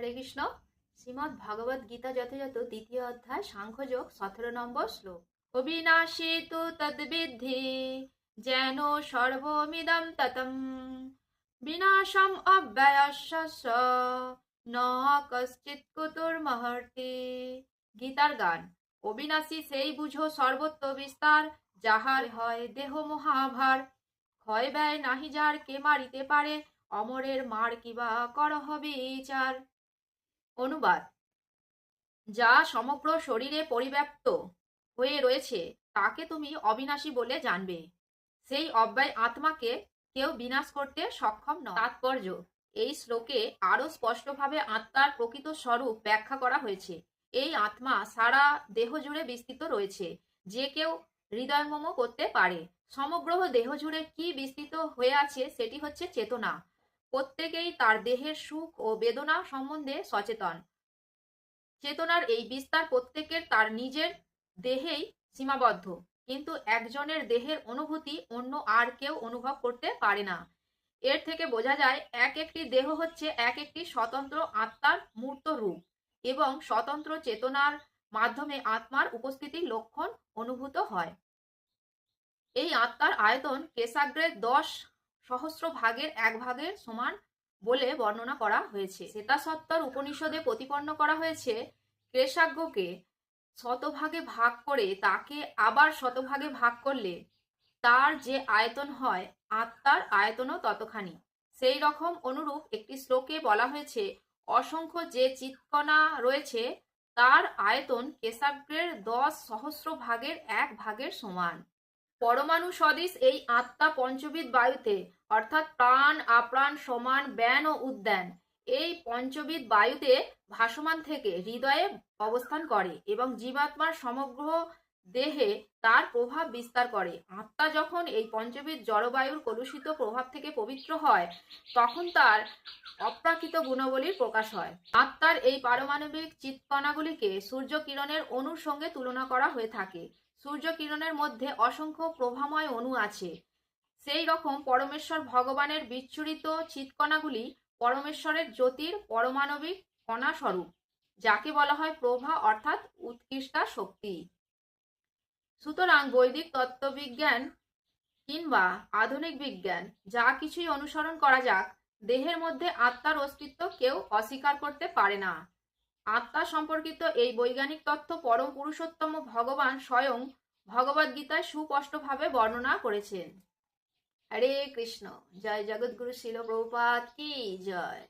হরে কৃষ্ণ। শ্রীমদ্ ভগবদ গীতা যথাযথ দ্বিতীয় অধ্যায় সাংখ্যযোগ 17 নম্বর শ্লোক। অবিনাশী তু তদ্বিদ্ধি যেন সর্বমিদং ততম বিনাশম অব্যয়স্য ন কশ্চিৎ কুতুর্মহর্তি। গীতার গান। অবিনাশী সেই বুঝো সর্বত্র বিস্তার, যাহার হয় দেহ মহাভার। ক্ষয় ব্যয় নাহি যার, কে মারিতে পারে, অমরের মার কিবা করহ বিচার। অনুবাদ। যা সমগ্র শরীরে পরিব্যাপ্ত হয়ে রয়েছে তাকে তুমি অবিনাশী বলে জানবে। সেই অব্যয় আত্মাকে কেউ বিনাশ করতে সক্ষম নয়। তাৎপর্য। এই শ্লোকে আরো স্পষ্টভাবে আত্মার প্রকৃত স্বরূপ ব্যাখ্যা করা হয়েছে। এই আত্মা সারা দেহ জুড়ে বিস্তৃত রয়েছে, যে কেউ হৃদয়ঙ্গম করতে পারে। সমগ্র দেহ জুড়ে কি বিস্তৃত হয়ে আছে সেটি হচ্ছে চেতনা। প্রত্যেকেই তার দেহের সুখ ও বেদনা সম্বন্ধে সচেতন। চেতনার এই বিস্তার প্রত্যেকের তার নিজের দেহেই সীমাবদ্ধ, কিন্তু একজনের দেহের অনুভূতি অন্য আর কেউ অনুভব করতে পারে না। এর থেকে বোঝা যায় এক একটি দেহ হচ্ছে এক একটি স্বতন্ত্র আত্মার মূর্ত রূপ, এবং স্বতন্ত্র চেতনার মাধ্যমে আত্মার উপস্থিতির লক্ষণ অনুভূত হয়। এই আত্মার আয়তন কেশাগ্রের 10 সহস্র ভাগের 1 ভাগের সমান বলে বর্ণনা করা হয়েছে। শ্বেতাসত্তর উপনিষদে প্রতিপন্ন করা হয়েছে, কেশাগ্রকে শতভাগে ভাগ করে তাকে আবার শতভাগে ভাগ করলে তার যে আয়তন হয়, আত্মার আয়তনও ততখানি। সেই রকম অনুরূপ একটি শ্লোকে বলা হয়েছে, অসংখ্য যে চিৎকণা রয়েছে তার আয়তন কেশাগ্রের 10 সহস্র ভাগের 1 ভাগের সমান। পরমাণু সদৃশ এই আত্মা পঞ্চবিধ বায়ুতে, অর্থাৎ প্রাণ, আপ্রাণ, সমান, ব্যান ও উদ্যান, এই পঞ্চবিধ বায়ুতে ভাসমান থেকে হৃদয়ে অবস্থান করে এবং জীবাত্মার সমগ্র দেহে তার প্রভাব বিস্তার করে। আত্মা যখন এই পঞ্চবিধ জড়বায়ুর কলুষিত প্রভাব থেকে পবিত্র হয়, তখন তার অপ্রাকৃত গুণাবলীর প্রকাশ হয়। আত্মার এই পারমাণবিক চিৎকণাগুলিকে সূর্য কিরণের অণুর সঙ্গে তুলনা করা হয়ে থাকে। সূর্য কিরণের মধ্যে অসংখ্য প্রভাময় অণু আছে। সেই রকম পরমেশ্বর ভগবানের বিচ্ছুরিত চিৎকণাগুলি পরমেশ্বরের জ্যোতির পরমাণবিক কণা স্বরূপ, যাকে বলা হয় প্রভা, অর্থাৎ উৎকৃষ্টা শক্তি। সুতরাং বৈদিক তত্ত্ববিজ্ঞান কিংবা আধুনিক বিজ্ঞান যা কিছুই অনুসরণ করা যাক, দেহের মধ্যে আত্মার অস্তিত্ব কেউ অস্বীকার করতে পারে না। আত্মা সম্পর্কিত এই বৈজ্ঞানিক তথ্য পরম পুরুষোত্তম ভগবান স্বয়ং ভগবদ্গীতায় সুস্পষ্টভাবে বর্ণনা করেছেন। হরে কৃষ্ণ। জয় জগৎগুরু শিল প্রভুপাদ কি জয়।